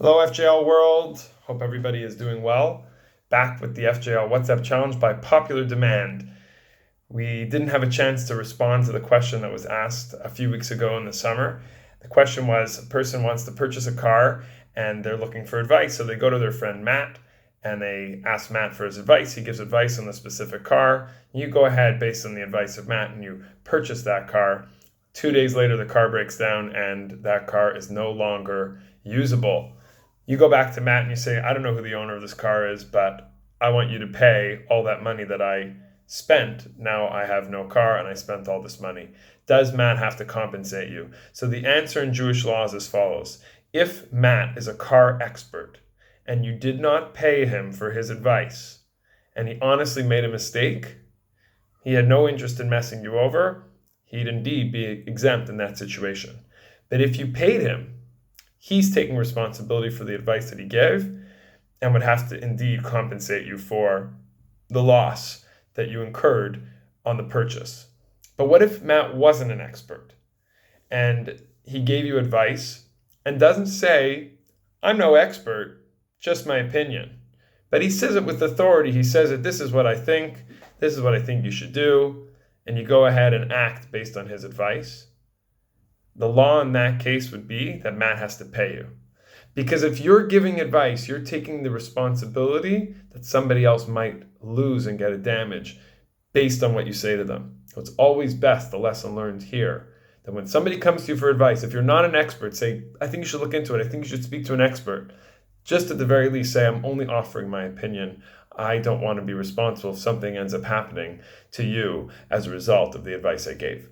Hello, FJL world. Hope everybody is doing well. Back with the FJL WhatsApp challenge by popular demand. We didn't have a chance to respond to the question that was asked a few weeks ago in the summer. The question was, a person wants to purchase a car and they're looking for advice. So they go to their friend Matt and they ask Matt for his advice. He gives advice on the specific car. You go ahead based on the advice of Matt and you purchase that car. 2 days later, the car breaks down and that car is no longer usable. You go back to Matt and you say, I don't know who the owner of this car is, but I want you to pay all that money that I spent. Now I have no car and I spent all this money. Does Matt have to compensate you? So the answer in Jewish law is as follows. If Matt is a car expert and you did not pay him for his advice and he honestly made a mistake, he had no interest in messing you over, he'd indeed be exempt in that situation. But if you paid him, he's taking responsibility for the advice that he gave and would have to indeed compensate you for the loss that you incurred on the purchase. But what if Matt wasn't an expert and he gave you advice and doesn't say, I'm no expert, just my opinion. But he says it with authority. He says that this is what I think you should do, and you go ahead and act based on his advice. The law in that case would be that Matt has to pay you. Because if you're giving advice, you're taking the responsibility that somebody else might lose and get a damage based on what you say to them. So it's always best, the lesson learned here, that when somebody comes to you for advice, if you're not an expert, say, I think you should look into it. I think you should speak to an expert. Just at the very least say, I'm only offering my opinion. I don't want to be responsible if something ends up happening to you as a result of the advice I gave.